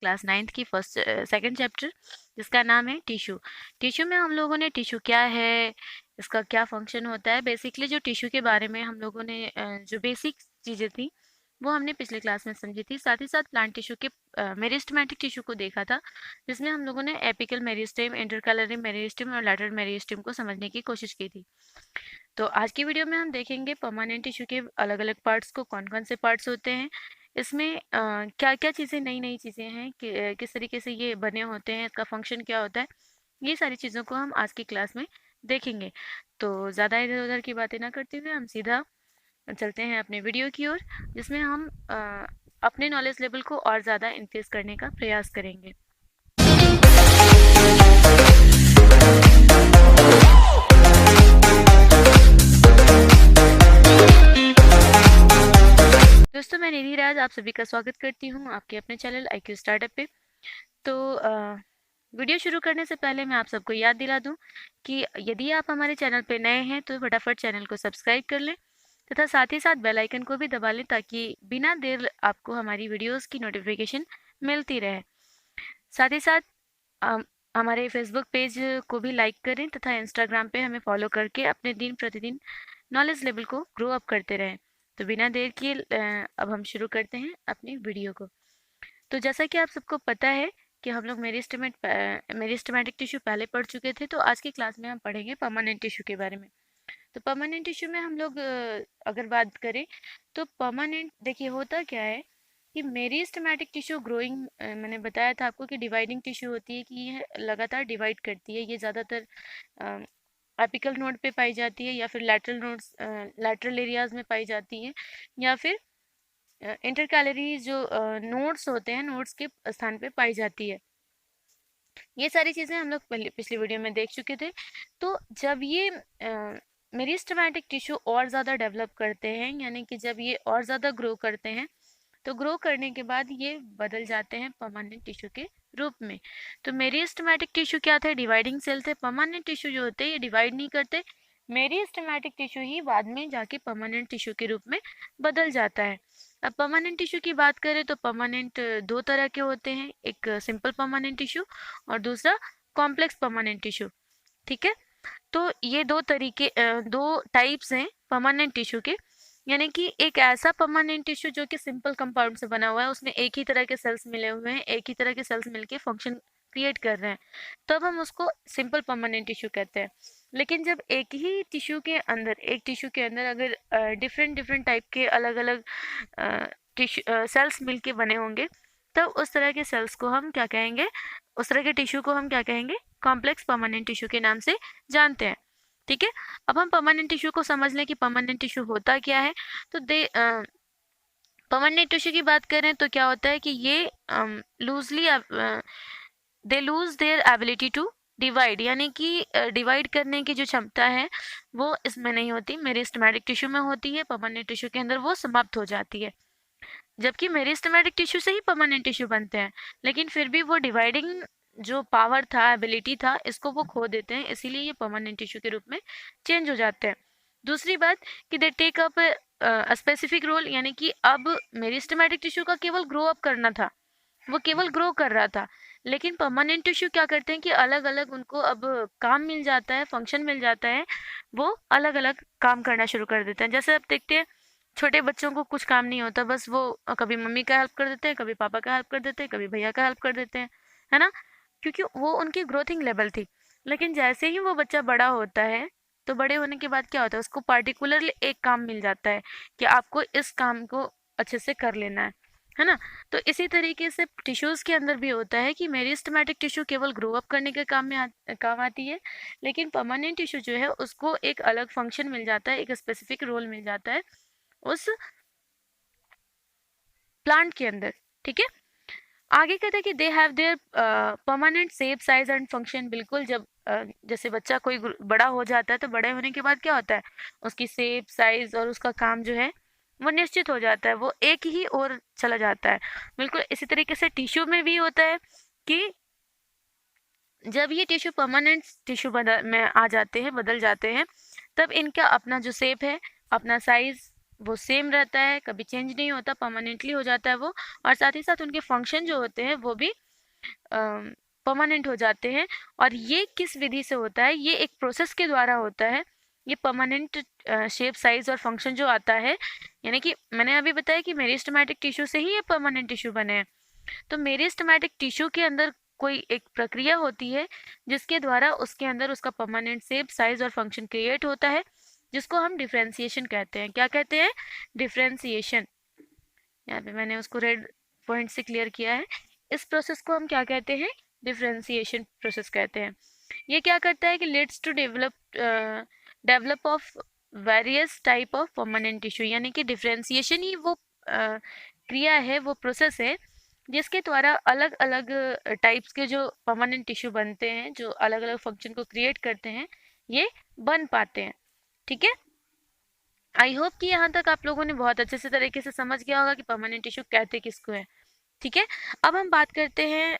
Class 9th की second chapter, जिसका नाम है टिश्यू। टिश्यू में हम लोगों ने टिश्यू क्या है, इसका क्या फंक्शन होता है, बेसिकली जो टिश्यू के बारे में हम लोगों ने जो बेसिक चीज़ें थी वो हमने पिछले क्लास में समझी थी। साथ ही साथ प्लांट टिश्यू के मेरिस्टेमेटिक टिश्यू को देखा था, जिसमें हम लोगों ने एपिकल मेरिस्टेम, इंटरकैलरी मेरिस्टेम और लैटरल मेरिस्टेम को समझने की कोशिश की थी। तो आज की वीडियो में हम देखेंगे परमानेंट टिश्यू के अलग अलग पार्ट्स को, कौन कौन से पार्ट्स होते हैं, इसमें क्या क्या चीज़ें, नई नई चीज़ें हैं कि किस तरीके से ये बने होते हैं, इसका फंक्शन क्या होता है, ये सारी चीज़ों को हम आज की क्लास में देखेंगे। तो ज़्यादा इधर उधर की बातें ना करते हुए हम सीधा चलते हैं अपने वीडियो की ओर, जिसमें हम अपने नॉलेज लेवल को और ज़्यादा इंक्रीज करने का प्रयास करेंगे। दोस्तों, मैं निधि राज आप सभी का स्वागत करती हूँ आपके अपने चैनल IQ स्टार्टअप पे। तो वीडियो शुरू करने से पहले मैं आप सबको याद दिला दूं कि यदि आप हमारे चैनल पे नए हैं तो फटाफट चैनल को सब्सक्राइब कर लें तथा साथ ही साथ बेल आइकन को भी दबा लें, ताकि बिना देर आपको हमारी वीडियोस की नोटिफिकेशन मिलती रहे। साथ ही साथ हमारे फेसबुक पेज को भी लाइक करें तथा इंस्टाग्राम पे हमें फॉलो करके अपने दिन प्रतिदिन नॉलेज लेवल को ग्रो अप करते रहें। तो बिना देर किए अब हम शुरू करते हैं अपनी वीडियो को। तो जैसा कि आप सबको पता है कि हम लोग मेरिस्टेमेटिक टिश्यू पहले पढ़ चुके थे, तो आज की क्लास में हम पढ़ेंगे परमानेंट टिश्यू के बारे में। तो परमानेंट टिश्यू में हम लोग अगर बात करें तो परमानेंट, देखिए होता क्या है कि मेरिस्टेमेटिक टिश्यू ग्रोइंग, मैंने बताया था आपको कि डिवाइडिंग टिश्यू होती है, कि यह लगातार डिवाइड करती है। ये ज़्यादातर एपिकल नोड पे पाई जाती है, या फिर लैटरल एरियाज में पाई जाती है, या फिर इंटरकैलरी जो नोड्स होते हैं, नोड्स के स्थान पे पाई जाती है। ये सारी चीज़ें हम लोग पिछली वीडियो में देख चुके थे। तो जब ये मेरिस्टेमेटिक टिश्यू और ज़्यादा डेवलप करते हैं, यानी कि जब ये और ज़्यादा ग्रो करते हैं, तो ग्रो करने के बाद ये बदल जाते हैं परमानेंट टिश्यू के रूप में। तो मेरिस्टेमेटिक टिश्यू क्या थे? डिवाइडिंग सेल थे। परमानेंट टिश्यू जो होते हैं ये डिवाइड नहीं करते। मेरिस्टेमेटिक टिश्यू ही बाद में जाके परमानेंट टिश्यू के रूप में बदल जाता है। अब परमानेंट टिश्यू की बात करें तो परमानेंट दो तरह के होते हैं, एक सिंपल परमानेंट टिश्यू और दूसरा कॉम्प्लेक्स परमानेंट टिश्यू। ठीक है, तो ये दो टाइप्स हैं परमानेंट टिश्यू के। यानी कि एक ऐसा परमानेंट टिश्यू जो कि सिंपल कंपाउंड से बना हुआ है, उसमें एक ही तरह के सेल्स मिले हुए हैं, एक ही तरह के सेल्स मिलके फंक्शन क्रिएट कर रहे हैं, तब हम उसको सिंपल परमानेंट टिश्यू कहते हैं। लेकिन जब एक टिश्यू के अंदर अगर डिफरेंट डिफरेंट टाइप के अलग अलग टिश्यू सेल्स मिलके बने होंगे, तब उस तरह के सेल्स को हम क्या कहेंगे, उस तरह के टिश्यू को हम क्या कहेंगे? कॉम्प्लेक्स परमानेंट टिश्यू के नाम से जानते हैं। ठीक है, अब हम परमानेंट टिश्यू को समझ लें कि परमानेंट टिश्यू होता क्या है। तो परमानेंट टिश्यू की बात करें तो क्या होता है कि ये they lose their ability to divide, यानी कि डिवाइड करने की जो क्षमता है वो इसमें नहीं होती, मेरिस्टेमेटिक टिश्यू में होती है। परमानेंट टिश्यू के अंदर वो समाप्त हो जाती है, जबकि मेरिस्टेमेटिक टिश्यू से ही परमानेंट टिश्यू बनते हैं, लेकिन फिर भी वो डिवाइडिंग जो पावर था, एबिलिटी था, इसको वो खो देते हैं, इसीलिए ये परमानेंट टिश्यू के रूप में चेंज हो जाते हैं। दूसरी बात कि they take up specific role, यानी कि अब मेरिस्टेमेटिक टिश्यू का केवल ग्रो अप करना था, वो केवल ग्रो कर रहा था, लेकिन परमानेंट टिश्यू क्या करते हैं कि अलग अलग उनको अब काम मिल जाता है, फंक्शन मिल जाता है, वो अलग अलग काम करना शुरू कर देते हैं। जैसे आप देखते हैं छोटे बच्चों को कुछ काम नहीं होता, बस वो कभी मम्मी का हेल्प कर देते हैं, कभी पापा का हेल्प कर देते हैं, कभी भैया का हेल्प कर देते हैं, है ना, क्योंकि वो उनकी ग्रोथिंग लेवल थी। लेकिन जैसे ही वो बच्चा बड़ा होता है, तो बड़े होने के बाद क्या होता है, उसको पार्टिकुलरली एक काम मिल जाता है कि आपको इस काम को अच्छे से कर लेना है ना। तो इसी तरीके से टिश्यूज़ के अंदर भी होता है कि मेरिस्टेमेटिक टिश्यू केवल ग्रो अप करने के काम आती है, लेकिन परमानेंट टिश्यू जो है उसको एक अलग फंक्शन मिल जाता है, एक स्पेसिफिक रोल मिल जाता है उस प्लांट के अंदर। ठीक है, आगे कहते हैं कि they have their permanent shape, size and function. बिल्कुल, जब जैसे बच्चा कोई बड़ा हो जाता है तो बड़े होने के बाद क्या होता है, उसकी शेप, साइज और उसका काम जो है वो निश्चित हो जाता है, वो एक ही ओर चला जाता है। बिल्कुल इसी तरीके से टिश्यू में भी होता है कि जब ये टिश्यू परमानेंट टिश्यू में आ जाते हैं, बदल जाते हैं, तब इनका अपना जो शेप है, अपना साइज वो सेम रहता है, कभी चेंज नहीं होता, परमानेंटली हो जाता है वो। और साथ ही साथ उनके फंक्शन जो होते हैं वो भी परमानेंट हो जाते हैं। और ये किस विधि से होता है? ये एक प्रोसेस के द्वारा होता है। ये परमानेंट शेप, साइज और फंक्शन जो आता है, यानी कि मैंने अभी बताया कि मेरिस्टेमेटिक टिश्यू से ही ये परमानेंट टिश्यू बने हैं। तो मेरिस्टेमेटिक टिश्यू के अंदर कोई एक प्रक्रिया होती है जिसके द्वारा उसके अंदर उसका परमानेंट शेप, साइज और फंक्शन क्रिएट होता है, जिसको हम डिफ्रेंसिएशन कहते हैं। क्या कहते हैं? डिफ्रेंसिएशन। यहाँ पे मैंने उसको रेड पॉइंट से क्लियर किया है। इस प्रोसेस को हम क्या कहते हैं? डिफ्रेंसिएशन प्रोसेस कहते हैं। ये क्या करता है कि leads to develop of various type of permanent tissue, यानी कि डिफ्रेंसिएशन ही वो क्रिया है, वो प्रोसेस है जिसके द्वारा अलग अलग टाइप्स के जो परमानेंट टिश्यू बनते हैं, जो अलग अलग फंक्शन को क्रिएट करते हैं, ये बन पाते हैं। ठीक है, आई होप कि यहाँ तक आप लोगों ने बहुत अच्छे से तरीके से समझ गया होगा कि परमानेंट टिश्यू कहते किसको है। ठीक है, अब हम बात करते हैं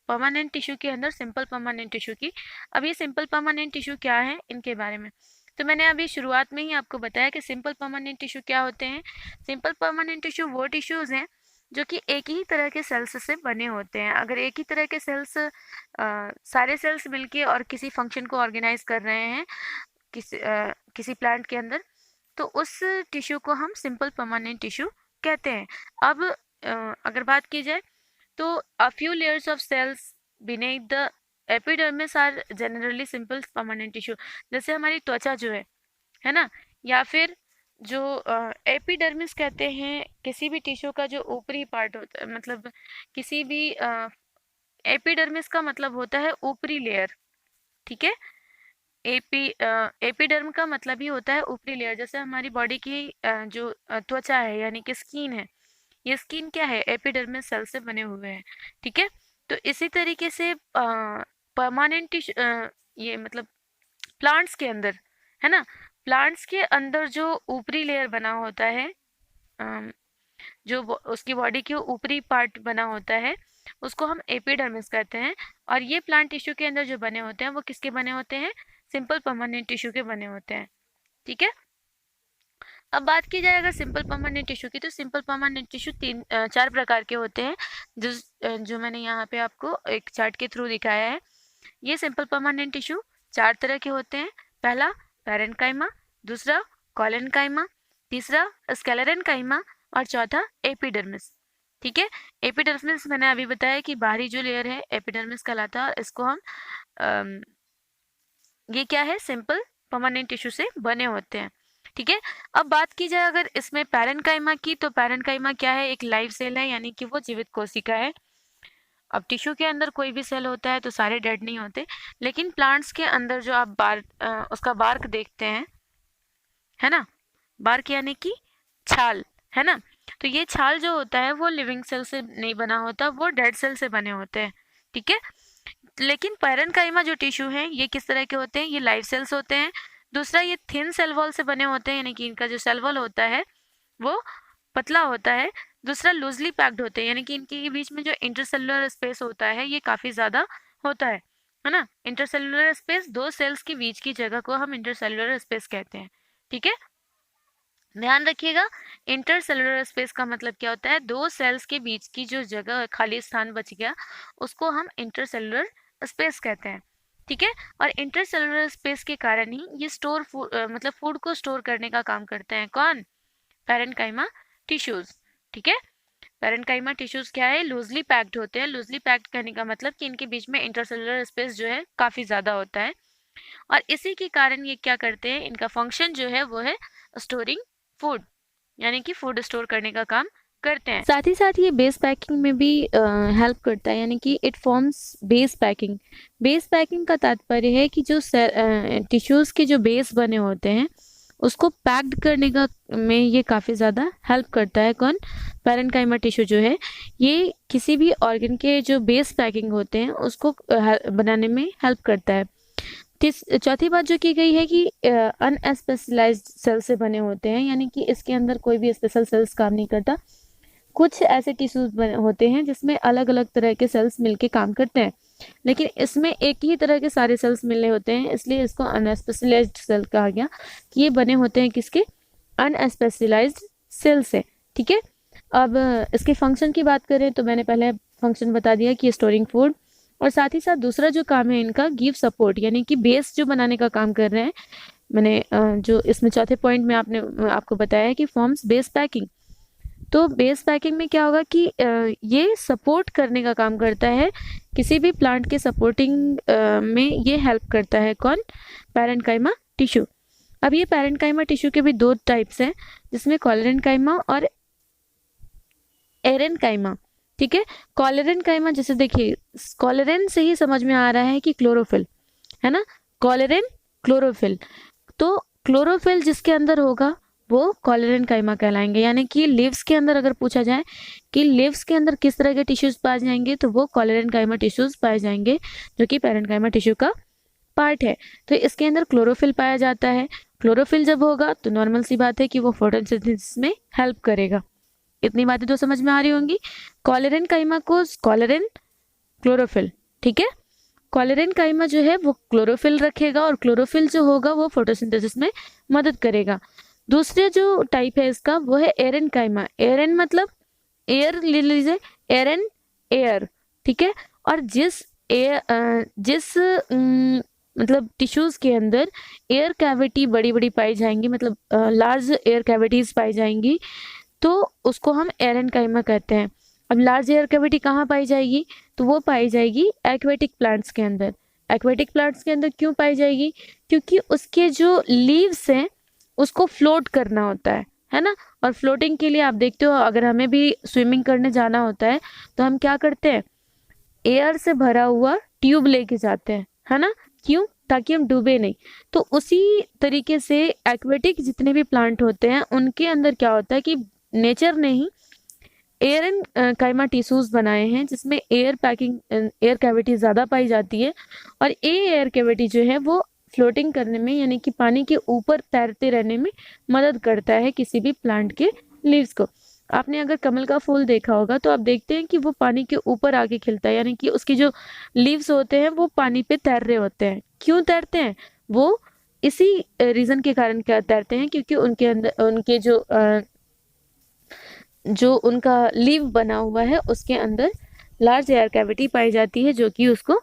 परमानेंट टिश्यू के अंदर सिंपल परमानेंट टिश्यू की। अब ये सिंपल परमानेंट टिश्यू क्या है, इनके बारे में तो मैंने अभी शुरुआत में ही आपको बताया कि सिंपल परमानेंट टिश्यू क्या होते हैं। सिंपल परमानेंट टिश्यू वो टिश्यूज हैं जो कि एक ही तरह के सेल्स से बने होते हैं। अगर एक ही तरह के सेल्स सारे सेल्स मिलके और किसी फंक्शन को ऑर्गेनाइज कर रहे हैं किसी प्लांट के अंदर, तो उस टिश्यू को हम सिंपल परमानेंट टिश्यू कहते हैं। अब अगर बात की जाए तो a few layers of cells beneath the epidermis are generally simple permanent tissue. जैसे हमारी त्वचा जो है ना, या फिर जो एपिडर्मिस कहते हैं किसी भी टिश्यू का जो ऊपरी पार्ट होता है, मतलब किसी भी एपिडर्मिस का मतलब होता है ऊपरी लेयर। ठीक है, एपिडर्म का मतलब ही होता है ऊपरी लेयर। जैसे हमारी बॉडी की जो त्वचा है यानी कि स्किन है, ये स्किन क्या है? एपिडर्मिस सेल से बने हुए हैं। ठीक है, तो इसी तरीके से परमानेंट ये मतलब प्लांट्स के अंदर है ना, प्लांट्स के अंदर जो ऊपरी लेयर बना होता है, जो उसकी बॉडी के ऊपरी पार्ट बना होता है, उसको हम एपिडर्मिस कहते हैं। और ये प्लांट टिश्यू के अंदर जो बने होते हैं वो किसके बने होते हैं? सिंपल परमानेंट टिश्यू के बने होते हैं। ठीक है, अब बात की जाए अगर सिंपल परमानेंट टिश्यू की, तो सिंपल परमानेंट टिश्यू चार प्रकार के होते हैं, जो मैंने यहाँ पे आपको एक चार्ट के थ्रू दिखाया है। ये सिंपल परमानेंट टिश्यू चार तरह के होते हैं। पहला पैरेन्काइमा, दूसरा कोलेनकाइमा, तीसरा स्क्लेरेन्काइमा और चौथा एपिडर्मिस। ठीक है, एपिडर्मिस मैंने अभी बताया कि बाहरी जो लेयर है एपिडर्मिस कहलाता है। इसको हम ये क्या है? सिंपल परमानेंट टिश्यू से बने होते हैं। ठीक है, अब बात की जाए अगर इसमें पैरेन्काइमा की, तो पैरेन्काइमा क्या है? एक लाइव सेल है, यानी कि वो जीवित कोशिका है। अब टिश्यू के अंदर कोई भी सेल होता है तो सारे डेड नहीं होते, लेकिन प्लांट्स के अंदर जो आप उसका बार्क देखते हैं, है ना, बार्क यानी कि छाल, है ना, तो ये छाल जो होता है वो लिविंग सेल से नहीं बना होता, वो डेड सेल से बने होते हैं। ठीक है, लेकिन पैरेन्काइमा जो टिश्यू है ये किस तरह के होते हैं? ये लाइव सेल्स होते हैं। दूसरा, ये थिन सेल वॉल से बने होते हैं, यानी कि इनका जो सेल वॉल होता है वो पतला होता है। दूसरा, लूजली पैक्ड होते हैं, यानी कि इनके बीच में जो इंटरसेलुलर स्पेस होता है ये काफ़ी ज़्यादा होता है ना। इंटरसेलुलर स्पेस, दो सेल्स के बीच की जगह को हम इंटरसेलुलर स्पेस कहते हैं। ठीक है, ध्यान रखिएगा, इंटरसेलुलर स्पेस का मतलब क्या होता है? दो सेल्स के बीच की जो जगह खाली स्थान बच गया उसको हम इंटरसेलुलर स्पेस कहते हैं। ठीक है, और इंटरसेलुलर स्पेस के कारण ही ये मतलब फूड को स्टोर करने का काम करते हैं। कौन? Parenchyma tissues. ठीक है, पैरेन्काइमा टिश्यूज क्या है? लूजली पैक्ड होते हैं। लूजली पैक्ड कहने का मतलब कि इनके बीच में इंटरसेलुलर स्पेस जो है काफ़ी ज़्यादा होता है, और इसी के कारण ये क्या करते हैं? इनका फंक्शन जो है वो है स्टोरिंग फूड, यानी कि फूड स्टोर करने का काम करते हैं। साथ ही साथ ये बेस पैकिंग में भी हेल्प करता है, यानी कि it forms base packing. Base packing का तात्पर्य है कि जो टिश्यूज़ के जो बेस बने होते हैं उसको पैक्ड करने का में ये काफ़ी ज़्यादा हेल्प करता है। कौन? पैरेन्काइमा टिश्यू जो है ये किसी भी ऑर्गन के जो बेस पैकिंग होते हैं उसको बनाने में हेल्प करता है। चौथी बात जो की गई है कि अनस्पेशलाइज्ड सेल से बने होते हैं, यानी कि इसके अंदर कोई भी स्पेशल सेल्स काम नहीं करता। कुछ ऐसे टिश्यूज होते हैं जिसमें अलग अलग तरह के सेल्स मिलके काम करते हैं, लेकिन इसमें एक ही तरह के सारे सेल्स मिलने होते हैं, इसलिए इसको अनस्पेशलाइज्ड सेल कहा गया कि ये बने होते हैं किसके? अनस्पेशलाइज्ड सेल से। ठीक है, अब इसके फंक्शन की बात करें तो मैंने पहले फंक्शन बता दिया कि स्टोरिंग फूड, और साथ ही साथ दूसरा जो काम है इनका गिव सपोर्ट, यानी कि बेस जो बनाने का काम कर रहे हैं। मैंने जो इसमें चौथे पॉइंट में आपको बताया है कि फॉर्म्स बेस पैकिंग। तो बेस पैकिंग में क्या होगा कि ये सपोर्ट करने का काम करता है, किसी भी प्लांट के सपोर्टिंग में ये हेल्प करता है। कौन? Parenchyma tissue. अब ये पैरेन्काइमा टिश्यू के भी दो टाइप्स हैं, जिसमें कॉलरेन्काइमा और एरेन्काइमा। ठीक है, कॉलरेन्काइमा जैसे देखिए, कॉलरेन से ही समझ में आ रहा है कि क्लोरोफिल है ना, कॉलरेन क्लोरोफिल। तो क्लोरोफिल जिसके अंदर होगा वो कॉलरेन्काइमा कहलाएंगे। यानी कि लीव्स के अंदर अगर पूछा जाए कि लीव्स के अंदर किस तरह के टिश्यूज पाए जाएंगे, तो वो कॉलरेन्काइमा टिश्यूज पाए जाएंगे, जो कि पैरेन्काइमा टिश्यू का पार्ट है। तो इसके अंदर क्लोरोफिल पाया जाता है। क्लोरोफिल जब होगा तो नॉर्मल सी बात है कि वो फोटोसिंथेसिस में हेल्प करेगा। इतनी बातें तो समझ में आ रही होंगी। कॉलरेन्काइमा को कॉलरेन क्लोरोफिल, ठीक है, कॉलरेन्काइमा जो है वो क्लोरोफिल रखेगा, और क्लोरोफिल जो होगा वो फोटोसिंथेसिस में मदद करेगा। दूसरे जो टाइप है इसका वो है एरेन्काइमा। एरेन मतलब एयर ले लीजिए, एरेन एयर। ठीक है, और जिस मतलब टिश्यूज के अंदर एयर कैविटी बड़ी बड़ी पाई जाएंगी, मतलब लार्ज एयर कैविटीज पाई जाएंगी, तो उसको हम एरेन्काइमा कहते हैं। अब लार्ज एयर कैविटी कहाँ पाई जाएगी? तो वो पाई जाएगी एक्वेटिक प्लांट्स के अंदर। एक्वेटिक प्लांट्स के अंदर क्यों पाई जाएगी? क्योंकि उसके जो लीव्स हैं उसको फ्लोट करना होता है ना। और फ्लोटिंग के लिए आप देखते हो, अगर हमें भी स्विमिंग करने जाना होता है तो हम क्या करते हैं? एयर से भरा हुआ ट्यूब लेके जाते हैं, है ना। क्यों? ताकि हम डूबे नहीं। तो उसी तरीके से एक्वेटिक जितने भी प्लांट होते हैं उनके अंदर क्या होता है कि नेचर ने ही एरेन्काइमा टिश्यूज बनाए हैं, जिसमें एयर कैविटी ज़्यादा पाई जाती है। और ये एयर कैविटी जो है वो फ्लोटिंग करने में, यानी कि पानी के ऊपर तैरते रहने में मदद करता है किसी भी प्लांट के लीव्स को। आपने अगर कमल का फूल देखा होगा तो आप देखते हैं कि वो पानी के ऊपर आके खिलता है, यानी कि उसकी जो लीव्स होते हैं वो पानी पे तैर रहे होते हैं। क्यों तैरते हैं? वो इसी रीजन के कारण क्या तैरते हैं, क्योंकि उनके अंदर उनके जो उनका लीव बना हुआ है उसके अंदर लार्ज एयर कैविटी पाई जाती है, जो कि उसको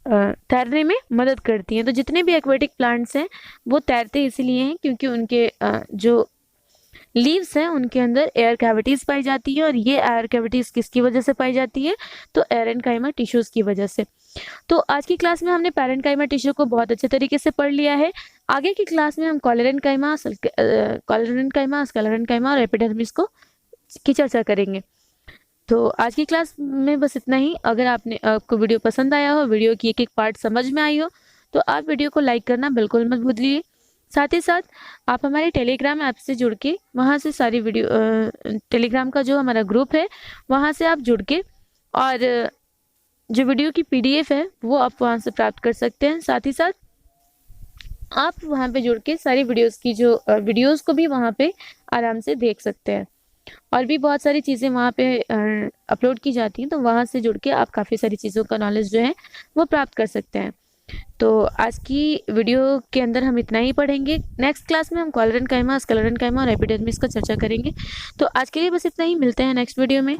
तैरने में मदद करती हैं। तो जितने भी एक्वेटिक प्लांट्स हैं वो तैरते इसीलिए हैं क्योंकि उनके जो लीव्स हैं उनके अंदर एयर कैविटीज पाई जाती है। और ये एयर कैविटीज किसकी वजह से पाई जाती है? तो एरेन्काइमा टिश्यूज की वजह से। तो आज की क्लास में हमने पैरेन्काइमा टिश्यू को बहुत अच्छे तरीके से पढ़ लिया है। आगे की क्लास में हम कॉलरेन्काइमा, स्क्लेरेन्काइमा और एपिडर्मिस की चर्चा करेंगे। तो आज की क्लास में बस इतना ही। अगर आपको वीडियो पसंद आया हो, वीडियो की एक एक पार्ट समझ में आई हो, तो आप वीडियो को लाइक करना बिल्कुल मत भूलिए। साथ ही साथ आप हमारे टेलीग्राम ऐप से जुड़ के वहाँ से सारी वीडियो, टेलीग्राम का जो हमारा ग्रुप है वहाँ से आप जुड़ के, और जो वीडियो की PDF है वो आप वहाँ से प्राप्त कर सकते हैं। साथ ही साथ आप वहाँ पे जुड़ के सारी वीडियोस की जो वीडियोस को भी वहाँ पे आराम से देख सकते हैं। और भी बहुत सारी चीज़ें वहाँ पे अपलोड की जाती हैं, तो वहाँ से जुड़ के आप काफ़ी सारी चीज़ों का नॉलेज जो है वो प्राप्त कर सकते हैं। तो आज की वीडियो के अंदर हम इतना ही पढ़ेंगे। नेक्स्ट क्लास में हम कॉलरेन्काइमा, स्क्लेरेन्काइमा और एपिडर्मिस का चर्चा करेंगे। तो आज के लिए बस इतना ही, मिलते हैं नेक्स्ट वीडियो में।